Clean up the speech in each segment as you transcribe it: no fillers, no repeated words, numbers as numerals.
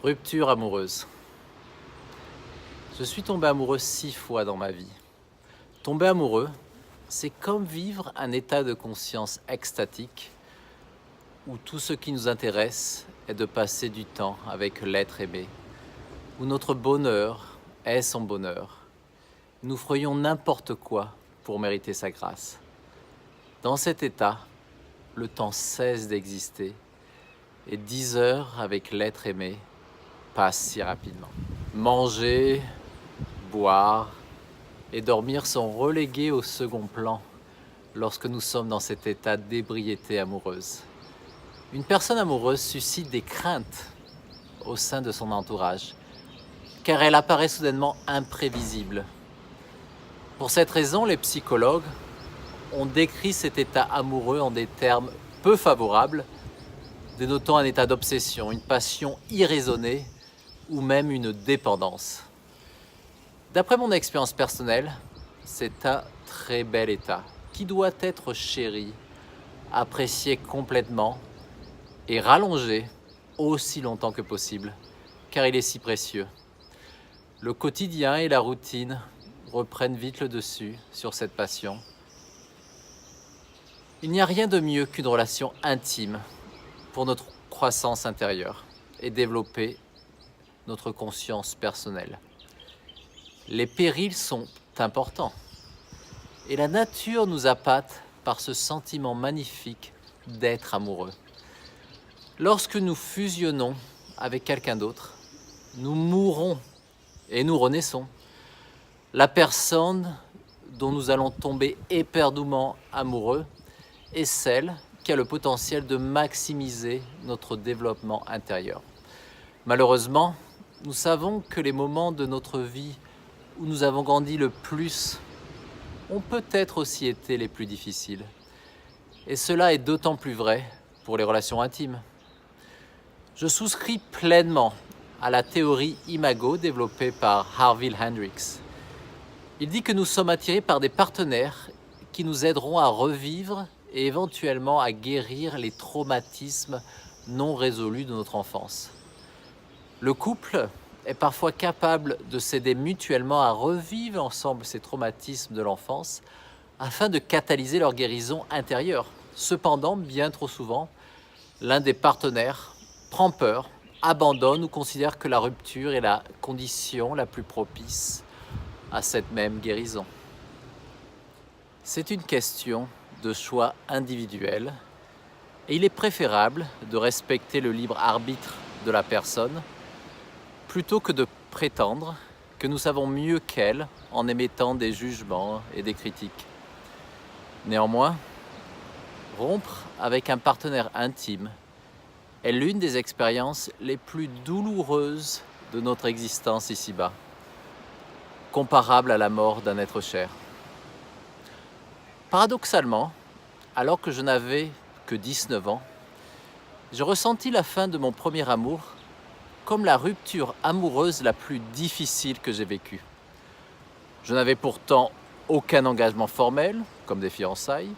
Rupture amoureuse. Je suis tombé amoureux 6 fois dans ma vie. Tomber amoureux, c'est comme vivre un état de conscience extatique où tout ce qui nous intéresse est de passer du temps avec l'être aimé, où notre bonheur est son bonheur. Nous ferions n'importe quoi pour mériter sa grâce. Dans cet état, le temps cesse d'exister et 10 heures avec l'être aimé passent si rapidement. Manger, boire et dormir sont relégués au second plan lorsque nous sommes dans cet état d'ébriété amoureuse. Une personne amoureuse suscite des craintes au sein de son entourage, car elle apparaît soudainement imprévisible. Pour cette raison, les psychologues ont décrit cet état amoureux en des termes peu favorables, dénotant un état d'obsession, une passion irraisonnée ou même une dépendance. D'après mon expérience personnelle, c'est un très bel état qui doit être chéri, apprécié complètement et rallongé aussi longtemps que possible, car il est si précieux. Le quotidien et la routine reprennent vite le dessus sur cette passion. Il n'y a rien de mieux qu'une relation intime pour notre croissance intérieure et développer notre conscience personnelle. Les périls sont importants et la nature nous appâte par ce sentiment magnifique d'être amoureux. Lorsque nous fusionnons avec quelqu'un d'autre, nous mourons et nous renaissons. La personne dont nous allons tomber éperdument amoureux est celle qui a le potentiel de maximiser notre développement intérieur. Malheureusement, nous savons que les moments de notre vie où nous avons grandi le plus ont peut-être aussi été les plus difficiles. Et cela est d'autant plus vrai pour les relations intimes. Je souscris pleinement à la théorie Imago développée par Harville Hendrix. Il dit que nous sommes attirés par des partenaires qui nous aideront à revivre et éventuellement à guérir les traumatismes non résolus de notre enfance. Le couple est parfois capable de s'aider mutuellement à revivre ensemble ces traumatismes de l'enfance afin de catalyser leur guérison intérieure. Cependant, bien trop souvent, l'un des partenaires prend peur, abandonne ou considère que la rupture est la condition la plus propice à cette même guérison. C'est une question de choix individuel et il est préférable de respecter le libre arbitre de la personne plutôt que de prétendre que nous savons mieux qu'elle en émettant des jugements et des critiques. Néanmoins, rompre avec un partenaire intime est l'une des expériences les plus douloureuses de notre existence ici-bas, comparable à la mort d'un être cher. Paradoxalement, alors que je n'avais que 19 ans, je ressentis la fin de mon premier amour comme la rupture amoureuse la plus difficile que j'ai vécue. Je n'avais pourtant aucun engagement formel, comme des fiançailles.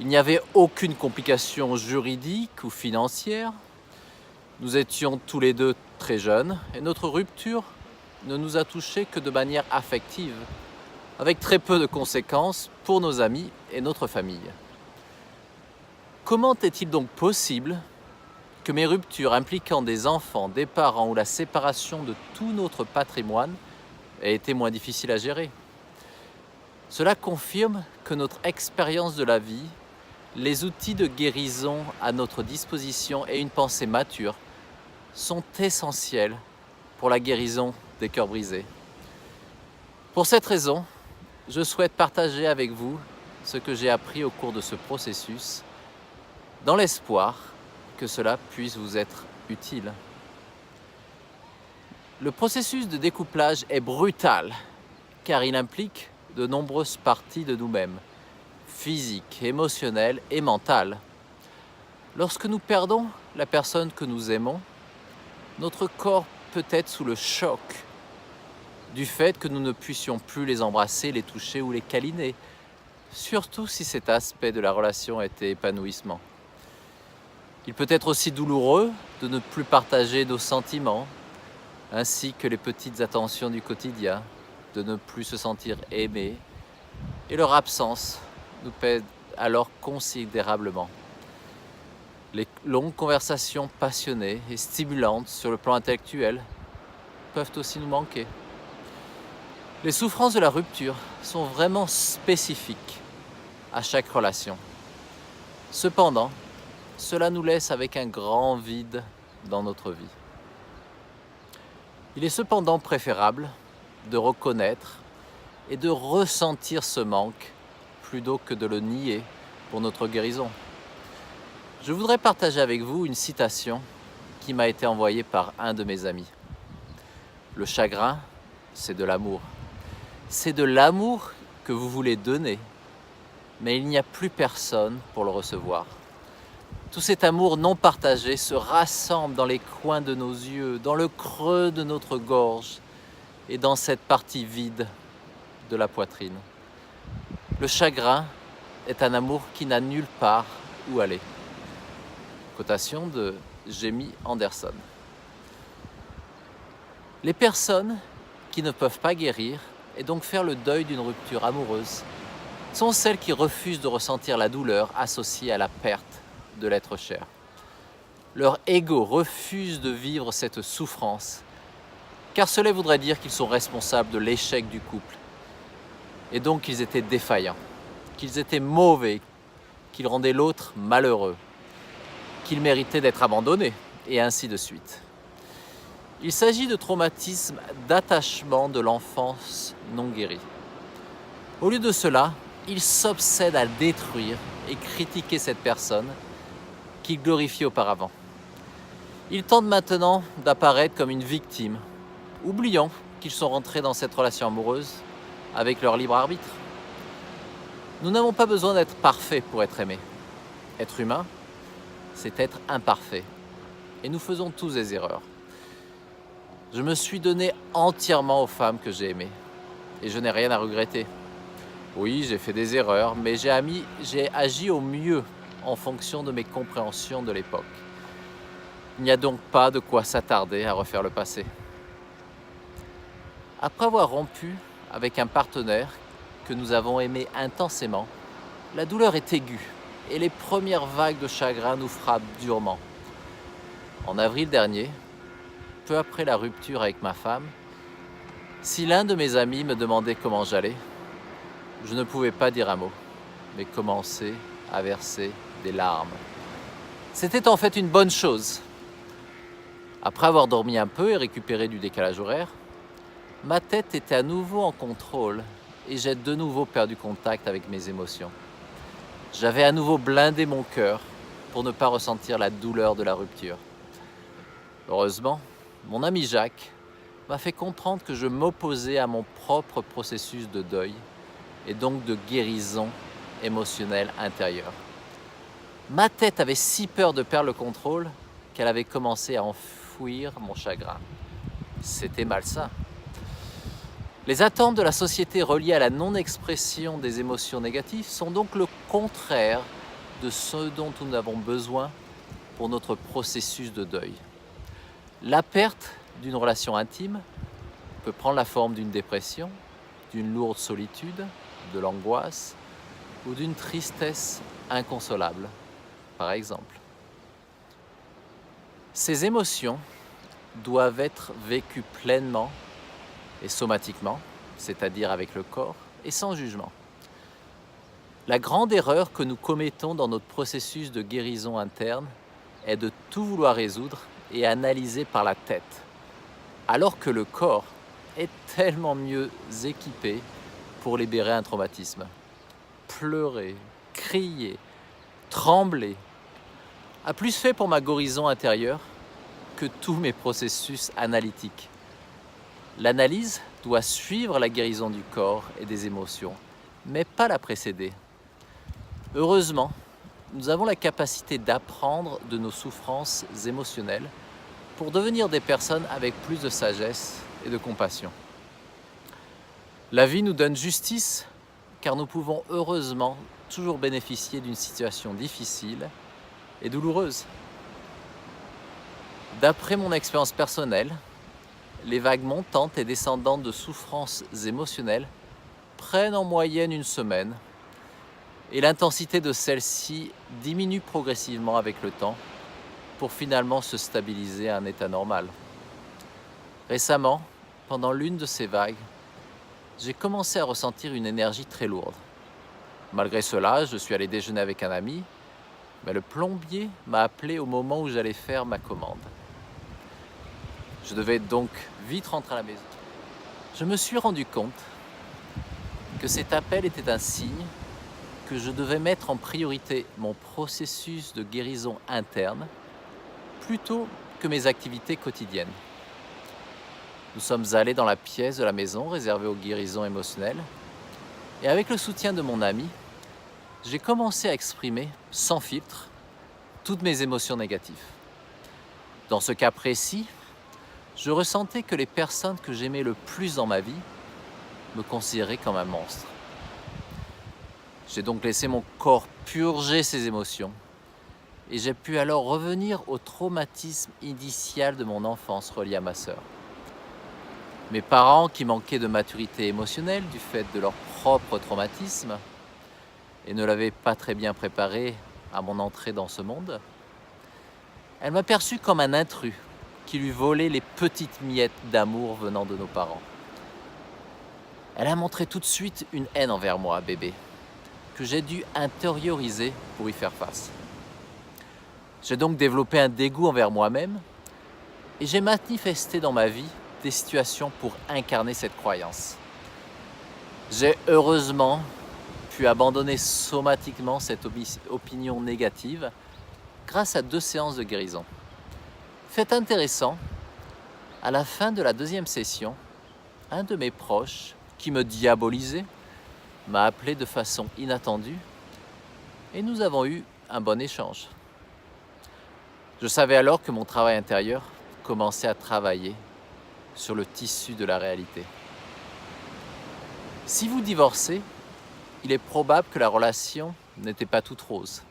Il n'y avait aucune complication juridique ou financière. Nous étions tous les deux très jeunes et notre rupture ne nous a touchés que de manière affective, avec très peu de conséquences pour nos amis et notre famille. Comment est-il donc possible que mes ruptures impliquant des enfants, des parents ou la séparation de tout notre patrimoine aient été moins difficiles à gérer? Cela confirme que notre expérience de la vie, les outils de guérison à notre disposition et une pensée mature sont essentiels pour la guérison des cœurs brisés. Pour cette raison, je souhaite partager avec vous ce que j'ai appris au cours de ce processus, dans l'espoir que cela puisse vous être utile. Le processus de découplage est brutal, car il implique de nombreuses parties de nous-mêmes, physiques, émotionnelles et mentales. Lorsque nous perdons la personne que nous aimons, notre corps peut être sous le choc du fait que nous ne puissions plus les embrasser, les toucher ou les câliner, surtout si cet aspect de la relation était épanouissement. Il peut être aussi douloureux de ne plus partager nos sentiments, ainsi que les petites attentions du quotidien, de ne plus se sentir aimé, et leur absence nous pèse alors considérablement. Les longues conversations passionnées et stimulantes sur le plan intellectuel peuvent aussi nous manquer. Les souffrances de la rupture sont vraiment spécifiques à chaque relation. Cependant, cela nous laisse avec un grand vide dans notre vie. Il est cependant préférable de reconnaître et de ressentir ce manque plutôt que de le nier pour notre guérison. Je voudrais partager avec vous une citation qui m'a été envoyée par un de mes amis. Le chagrin, c'est de l'amour. C'est de l'amour que vous voulez donner, mais il n'y a plus personne pour le recevoir. Tout cet amour non partagé se rassemble dans les coins de nos yeux, dans le creux de notre gorge et dans cette partie vide de la poitrine. Le chagrin est un amour qui n'a nulle part où aller. Cotation de Jamie Anderson. Les personnes qui ne peuvent pas guérir et donc faire le deuil d'une rupture amoureuse sont celles qui refusent de ressentir la douleur associée à la perte de l'être cher. Leur ego refuse de vivre cette souffrance, car cela voudrait dire qu'ils sont responsables de l'échec du couple, et donc qu'ils étaient défaillants, qu'ils étaient mauvais, qu'ils rendaient l'autre malheureux, qu'ils méritaient d'être abandonnés, et ainsi de suite. Il s'agit de traumatismes d'attachement de l'enfance non guéris. Au lieu de cela, ils s'obsèdent à détruire et critiquer cette personne qu'ils glorifiaient auparavant. Ils tentent maintenant d'apparaître comme une victime, oubliant qu'ils sont rentrés dans cette relation amoureuse avec leur libre arbitre. Nous n'avons pas besoin d'être parfaits pour être aimés. Être humain, c'est être imparfait. Et nous faisons tous des erreurs. Je me suis donné entièrement aux femmes que j'ai aimées. Et je n'ai rien à regretter. Oui, j'ai fait des erreurs, mais j'ai agi au mieux en fonction de mes compréhensions de l'époque. Il n'y a donc pas de quoi s'attarder à refaire le passé. Après avoir rompu avec un partenaire que nous avons aimé intensément, la douleur est aiguë et les premières vagues de chagrin nous frappent durement. En avril dernier, peu après la rupture avec ma femme, si l'un de mes amis me demandait comment j'allais, je ne pouvais pas dire un mot, mais commencer à verser des larmes. C'était en fait une bonne chose. Après avoir dormi un peu et récupéré du décalage horaire, ma tête était à nouveau en contrôle et j'ai de nouveau perdu contact avec mes émotions. J'avais à nouveau blindé mon cœur pour ne pas ressentir la douleur de la rupture. Heureusement, mon ami Jacques m'a fait comprendre que je m'opposais à mon propre processus de deuil et donc de guérison émotionnelle intérieure. Ma tête avait si peur de perdre le contrôle qu'elle avait commencé à enfouir mon chagrin. C'était malsain. Les attentes de la société reliées à la non-expression des émotions négatives sont donc le contraire de ce dont nous avons besoin pour notre processus de deuil. La perte d'une relation intime peut prendre la forme d'une dépression, d'une lourde solitude, de l'angoisse ou d'une tristesse inconsolable, par exemple. Ces émotions doivent être vécues pleinement et somatiquement, c'est-à-dire avec le corps, et sans jugement. La grande erreur que nous commettons dans notre processus de guérison interne est de tout vouloir résoudre et analyser par la tête, alors que le corps est tellement mieux équipé pour libérer un traumatisme. Pleurer, crier, trembler a plus fait pour ma guérison intérieure que tous mes processus analytiques. L'analyse doit suivre la guérison du corps et des émotions, mais pas la précéder. Heureusement, nous avons la capacité d'apprendre de nos souffrances émotionnelles pour devenir des personnes avec plus de sagesse et de compassion. La vie nous donne justice car nous pouvons heureusement toujours bénéficier d'une situation difficile et douloureuse. D'après mon expérience personnelle, les vagues montantes et descendantes de souffrances émotionnelles prennent en moyenne une semaine et l'intensité de celles-ci diminue progressivement avec le temps pour finalement se stabiliser à un état normal. Récemment, pendant l'une de ces vagues, j'ai commencé à ressentir une énergie très lourde. Malgré cela, je suis allé déjeuner avec un ami, mais le plombier m'a appelé au moment où j'allais faire ma commande. Je devais donc vite rentrer à la maison. Je me suis rendu compte que cet appel était un signe que je devais mettre en priorité mon processus de guérison interne plutôt que mes activités quotidiennes. Nous sommes allés dans la pièce de la maison réservée aux guérisons émotionnelles et avec le soutien de mon ami, j'ai commencé à exprimer, sans filtre, toutes mes émotions négatives. Dans ce cas précis, je ressentais que les personnes que j'aimais le plus dans ma vie me considéraient comme un monstre. J'ai donc laissé mon corps purger ses émotions et j'ai pu alors revenir au traumatisme initial de mon enfance relié à ma sœur. Mes parents, qui manquaient de maturité émotionnelle du fait de leur propre traumatisme et ne l'avaient pas très bien préparé à mon entrée dans ce monde, elle m'a perçu comme un intrus qui lui volait les petites miettes d'amour venant de nos parents. Elle a montré tout de suite une haine envers moi, bébé, que j'ai dû intérioriser pour y faire face. J'ai donc développé un dégoût envers moi-même et j'ai manifesté dans ma vie des situations pour incarner cette croyance. J'ai heureusement pu abandonner somatiquement cette opinion négative grâce à 2 séances de guérison. Fait intéressant, à la fin de la 2e session, un de mes proches, qui me diabolisait, m'a appelé de façon inattendue et nous avons eu un bon échange. Je savais alors que mon travail intérieur commençait à travailler sur le tissu de la réalité. Si vous divorcez, il est probable que la relation n'était pas toute rose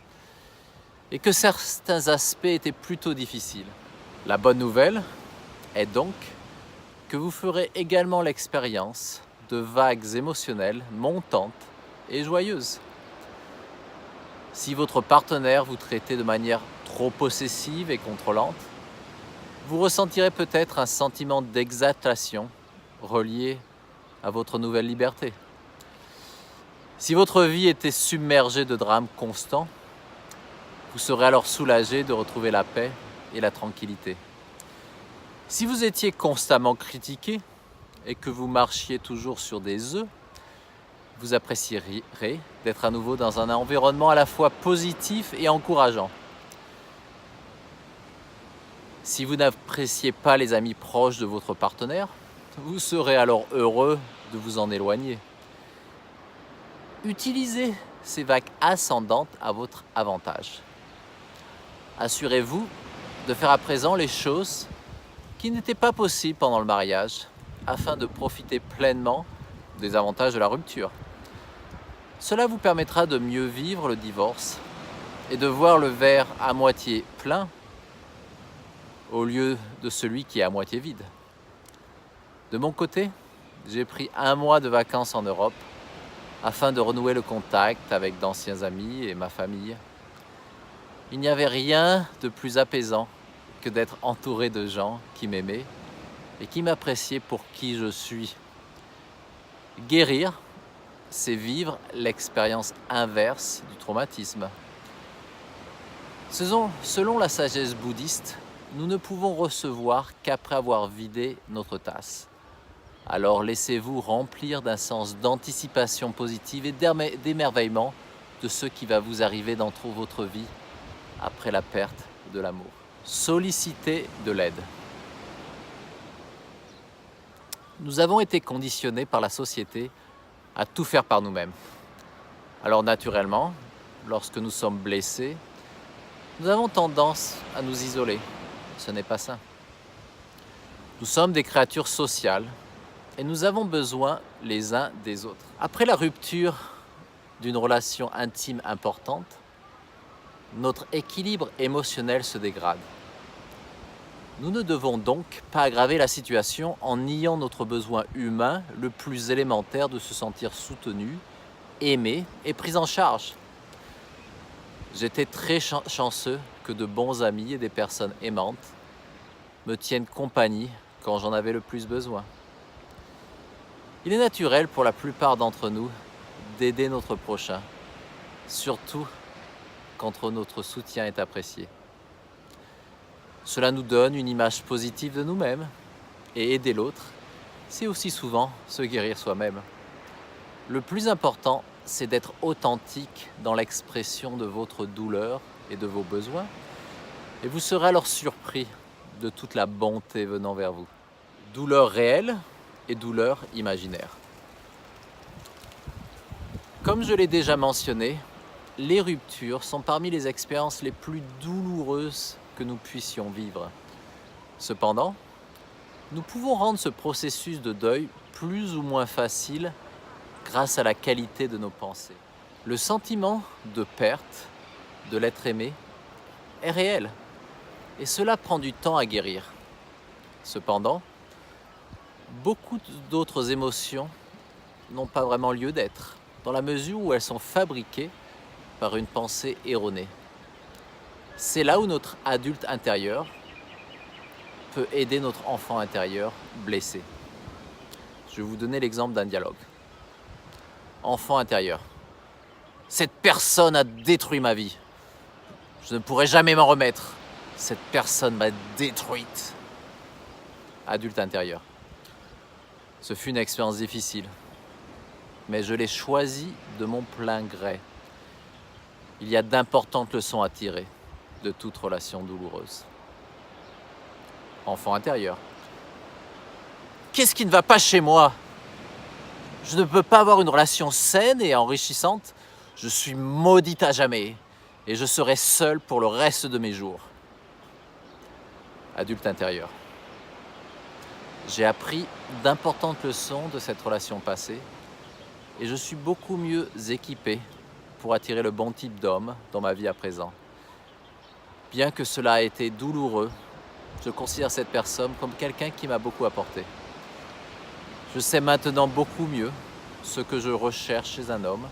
et que certains aspects étaient plutôt difficiles. La bonne nouvelle est donc que vous ferez également l'expérience de vagues émotionnelles montantes et joyeuses. Si votre partenaire vous traitait de manière trop possessive et contrôlante, vous ressentirez peut-être un sentiment d'exaltation relié à votre nouvelle liberté. Si votre vie était submergée de drames constants, vous serez alors soulagé de retrouver la paix et la tranquillité. Si vous étiez constamment critiqué et que vous marchiez toujours sur des œufs, vous apprécierez d'être à nouveau dans un environnement à la fois positif et encourageant. Si vous n'appréciez pas les amis proches de votre partenaire, vous serez alors heureux de vous en éloigner. Utilisez ces vagues ascendantes à votre avantage. Assurez-vous de faire à présent les choses qui n'étaient pas possibles pendant le mariage afin de profiter pleinement des avantages de la rupture. Cela vous permettra de mieux vivre le divorce et de voir le verre à moitié plein au lieu de celui qui est à moitié vide. De mon côté, j'ai pris 1 mois de vacances en Europe afin de renouer le contact avec d'anciens amis et ma famille. Il n'y avait rien de plus apaisant que d'être entouré de gens qui m'aimaient et qui m'appréciaient pour qui je suis. Guérir, c'est vivre l'expérience inverse du traumatisme. Selon la sagesse bouddhiste, nous ne pouvons recevoir qu'après avoir vidé notre tasse. Alors laissez-vous remplir d'un sens d'anticipation positive et d'émerveillement de ce qui va vous arriver dans votre vie après la perte de l'amour. Sollicitez de l'aide. Nous avons été conditionnés par la société à tout faire par nous-mêmes. Alors naturellement, lorsque nous sommes blessés, nous avons tendance à nous isoler. Ce n'est pas sain. Nous sommes des créatures sociales et nous avons besoin les uns des autres. Après la rupture d'une relation intime importante, notre équilibre émotionnel se dégrade. Nous ne devons donc pas aggraver la situation en niant notre besoin humain le plus élémentaire de se sentir soutenu, aimé et pris en charge. J'étais très chanceux que de bons amis et des personnes aimantes me tiennent compagnie quand j'en avais le plus besoin. Il est naturel pour la plupart d'entre nous d'aider notre prochain, surtout quand notre soutien est apprécié. Cela nous donne une image positive de nous-mêmes, et aider l'autre, c'est aussi souvent se guérir soi-même. Le plus important, c'est d'être authentique dans l'expression de votre douleur et de vos besoins, et vous serez alors surpris de toute la bonté venant vers vous. Douleur réelle et douleur imaginaire. Comme je l'ai déjà mentionné, les ruptures sont parmi les expériences les plus douloureuses que nous puissions vivre. Cependant, nous pouvons rendre ce processus de deuil plus ou moins facile grâce à la qualité de nos pensées. Le sentiment de perte de l'être aimé est réel et cela prend du temps à guérir. Cependant, beaucoup d'autres émotions n'ont pas vraiment lieu d'être, dans la mesure où elles sont fabriquées par une pensée erronée. C'est là où notre adulte intérieur peut aider notre enfant intérieur blessé. Je vais vous donner l'exemple d'un dialogue. Enfant intérieur. Cette personne a détruit ma vie. Je ne pourrai jamais m'en remettre. Cette personne m'a détruite. Adulte intérieur. Ce fut une expérience difficile, mais je l'ai choisie de mon plein gré. Il y a d'importantes leçons à tirer de toute relation douloureuse. Enfant intérieur. Qu'est-ce qui ne va pas chez moi? Je ne peux pas avoir une relation saine et enrichissante. Je suis maudite à jamais et je serai seul pour le reste de mes jours. Adulte intérieur. J'ai appris d'importantes leçons de cette relation passée et je suis beaucoup mieux équipé pour attirer le bon type d'homme dans ma vie à présent. Bien que cela a été douloureux, je considère cette personne comme quelqu'un qui m'a beaucoup apporté. Je sais maintenant beaucoup mieux ce que je recherche chez un homme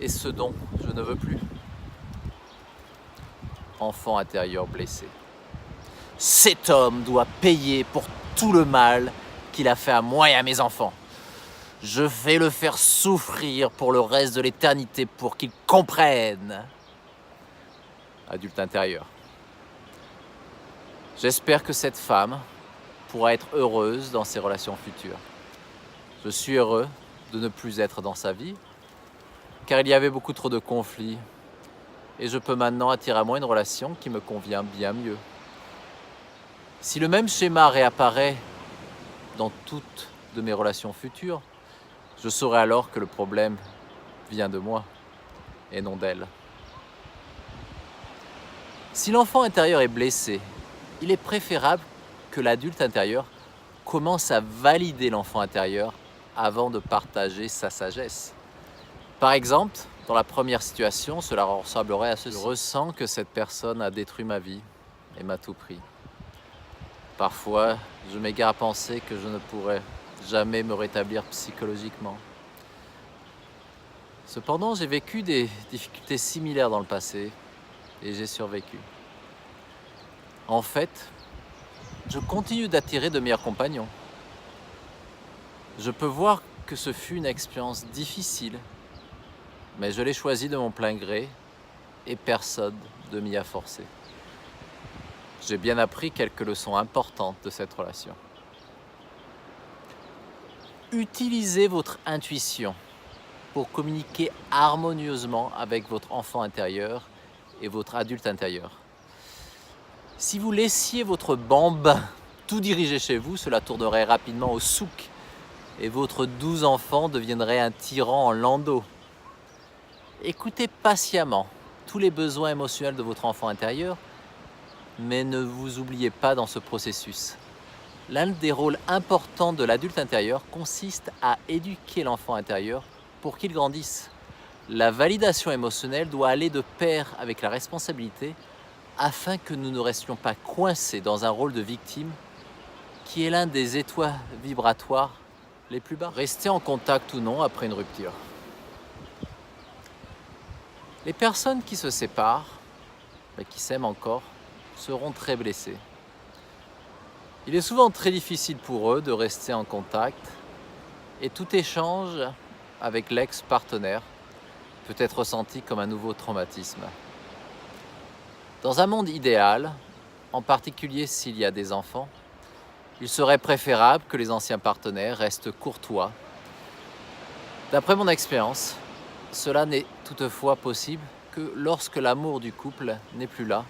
et ce dont je ne veux plus. Enfant intérieur blessé. Cet homme doit payer pour tout le mal qu'il a fait à moi et à mes enfants. Je vais le faire souffrir pour le reste de l'éternité pour qu'il comprenne. Adulte intérieur. J'espère que cette femme pourra être heureuse dans ses relations futures. Je suis heureux de ne plus être dans sa vie, car il y avait beaucoup trop de conflits, et je peux maintenant attirer à moi une relation qui me convient bien mieux. Si le même schéma réapparaît dans toutes de mes relations futures, je saurai alors que le problème vient de moi et non d'elle. Si l'enfant intérieur est blessé, il est préférable que l'adulte intérieur commence à valider l'enfant intérieur avant de partager sa sagesse. Par exemple, dans la première situation, cela ressemblerait à ceci. Je ressens que cette personne a détruit ma vie et m'a tout pris. Parfois, je m'égare à penser que je ne pourrai jamais me rétablir psychologiquement. Cependant, j'ai vécu des difficultés similaires dans le passé et j'ai survécu. En fait, je continue d'attirer de meilleurs compagnons. Je peux voir que ce fut une expérience difficile, mais je l'ai choisi de mon plein gré et personne ne m'y a forcé. J'ai bien appris quelques leçons importantes de cette relation. Utilisez votre intuition pour communiquer harmonieusement avec votre enfant intérieur et votre adulte intérieur. Si vous laissiez votre bambin tout diriger chez vous, cela tournerait rapidement au souk et votre doux enfant deviendrait un tyran en landau. Écoutez patiemment tous les besoins émotionnels de votre enfant intérieur, mais ne vous oubliez pas dans ce processus. L'un des rôles importants de l'adulte intérieur consiste à éduquer l'enfant intérieur pour qu'il grandisse. La validation émotionnelle doit aller de pair avec la responsabilité afin que nous ne restions pas coincés dans un rôle de victime qui est l'un des étoiles vibratoires les plus bas. Rester en contact ou non après une rupture. Les personnes qui se séparent, mais qui s'aiment encore, seront très blessées. Il est souvent très difficile pour eux de rester en contact et tout échange avec l'ex-partenaire peut être ressenti comme un nouveau traumatisme. Dans un monde idéal, en particulier s'il y a des enfants, il serait préférable que les anciens partenaires restent courtois. D'après mon expérience, cela n'est toutefois possible que lorsque l'amour du couple n'est plus là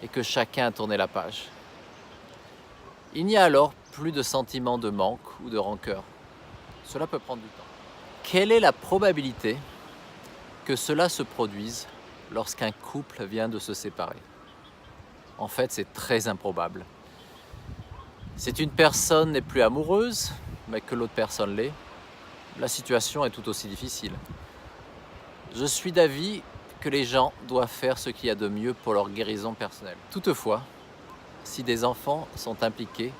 et que chacun a tourné la page. Il n'y a alors plus de sentiment de manque ou de rancœur. Cela peut prendre du temps. Quelle est la probabilité que cela se produise lorsqu'un couple vient de se séparer? En fait, c'est très improbable. Si une personne n'est plus amoureuse, mais que l'autre personne l'est, la situation est tout aussi difficile. Je suis d'avis que les gens doivent faire ce qu'il y a de mieux pour leur guérison personnelle. Toutefois, si des enfants sont impliqués,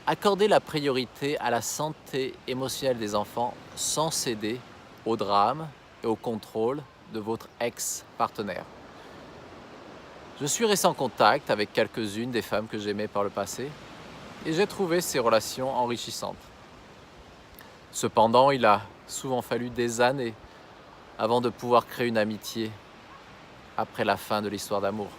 accordez la priorité à la santé émotionnelle des enfants sans céder au drame et au contrôle de votre ex-partenaire. Je suis resté en contact avec quelques-unes des femmes que j'aimais par le passé et j'ai trouvé ces relations enrichissantes. Cependant, il a souvent fallu des années avant de pouvoir créer une amitié après la fin de l'histoire d'amour.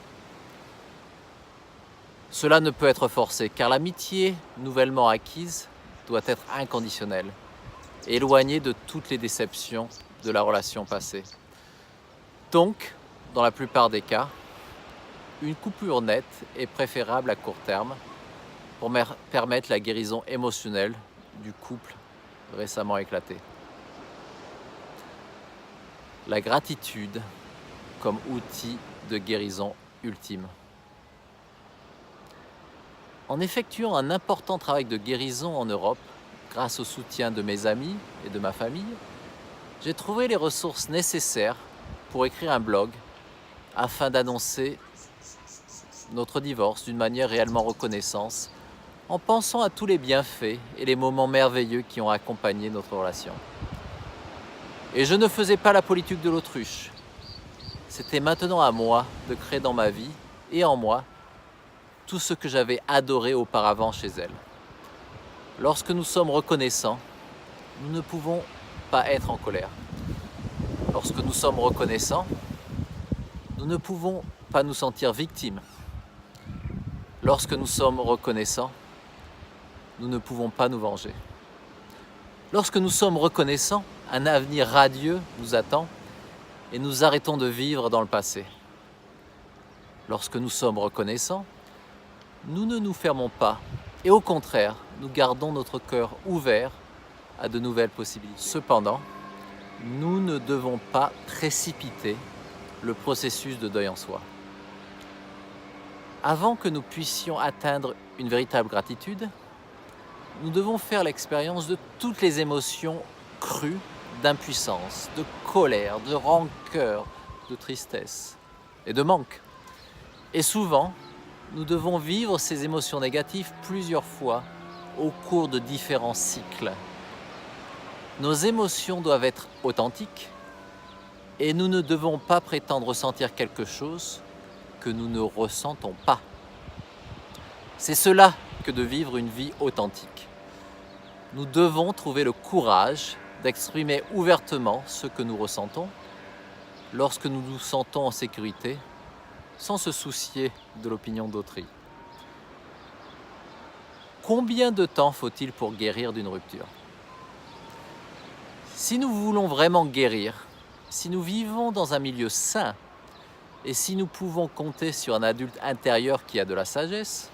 Cela ne peut être forcé car l'amitié nouvellement acquise doit être inconditionnelle, éloignée de toutes les déceptions de la relation passée. Donc, dans la plupart des cas, une coupure nette est préférable à court terme pour permettre la guérison émotionnelle du couple récemment éclaté. La gratitude comme outil de guérison ultime. En effectuant un important travail de guérison en Europe, grâce au soutien de mes amis et de ma famille, j'ai trouvé les ressources nécessaires pour écrire un blog afin d'annoncer notre divorce d'une manière réellement reconnaissante, en pensant à tous les bienfaits et les moments merveilleux qui ont accompagné notre relation. Et je ne faisais pas la politique de l'autruche. C'était maintenant à moi de créer dans ma vie et en moi tout ce que j'avais adoré auparavant chez elle. Lorsque nous sommes reconnaissants, nous ne pouvons pas être en colère. Lorsque nous sommes reconnaissants, nous ne pouvons pas nous sentir victimes. Lorsque nous sommes reconnaissants, nous ne pouvons pas nous venger. Lorsque nous sommes reconnaissants, un avenir radieux nous attend et nous arrêtons de vivre dans le passé. Lorsque nous sommes reconnaissants, nous ne nous fermons pas et au contraire, nous gardons notre cœur ouvert à de nouvelles possibilités. Cependant, nous ne devons pas précipiter le processus de deuil en soi. Avant que nous puissions atteindre une véritable gratitude, nous devons faire l'expérience de toutes les émotions crues d'impuissance, de colère, de rancœur, de tristesse et de manque. Et souvent, nous devons vivre ces émotions négatives plusieurs fois au cours de différents cycles. Nos émotions doivent être authentiques et nous ne devons pas prétendre ressentir quelque chose que nous ne ressentons pas. C'est cela que de vivre une vie authentique. Nous devons trouver le courage d'exprimer ouvertement ce que nous ressentons lorsque nous nous sentons en sécurité, sans se soucier de l'opinion d'autrui. Combien de temps faut-il pour guérir d'une rupture? Si nous voulons vraiment guérir, si nous vivons dans un milieu sain et si nous pouvons compter sur un adulte intérieur qui a de la sagesse,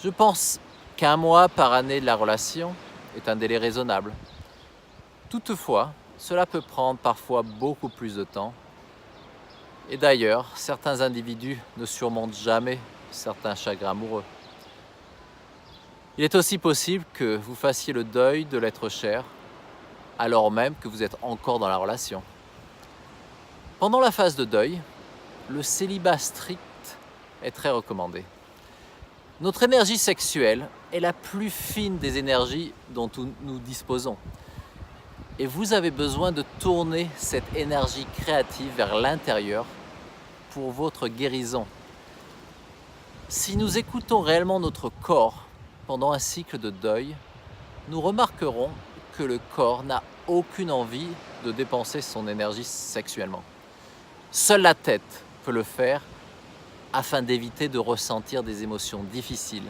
je pense qu'1 mois par année de la relation est un délai raisonnable. Toutefois, cela peut prendre parfois beaucoup plus de temps. Et d'ailleurs, certains individus ne surmontent jamais certains chagrins amoureux. Il est aussi possible que vous fassiez le deuil de l'être cher, alors même que vous êtes encore dans la relation. Pendant la phase de deuil, le célibat strict est très recommandé. Notre énergie sexuelle est la plus fine des énergies dont nous disposons. Et vous avez besoin de tourner cette énergie créative vers l'intérieur pour votre guérison. Si nous écoutons réellement notre corps pendant un cycle de deuil, nous remarquerons que le corps n'a aucune envie de dépenser son énergie sexuellement. Seule la tête peut le faire afin d'éviter de ressentir des émotions difficiles,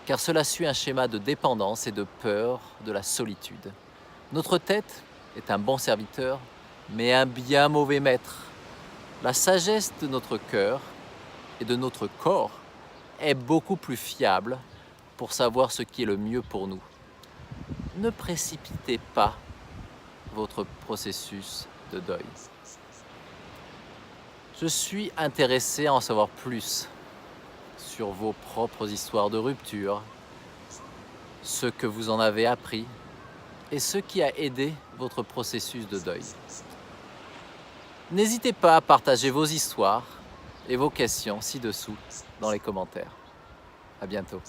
car cela suit un schéma de dépendance et de peur de la solitude. Notre tête est un bon serviteur, mais un bien mauvais maître. La sagesse de notre cœur et de notre corps est beaucoup plus fiable pour savoir ce qui est le mieux pour nous. Ne précipitez pas votre processus de deuil. Je suis intéressé à en savoir plus sur vos propres histoires de rupture, ce que vous en avez appris et ce qui a aidé votre processus de deuil. N'hésitez pas à partager vos histoires et vos questions ci-dessous dans les commentaires. À bientôt.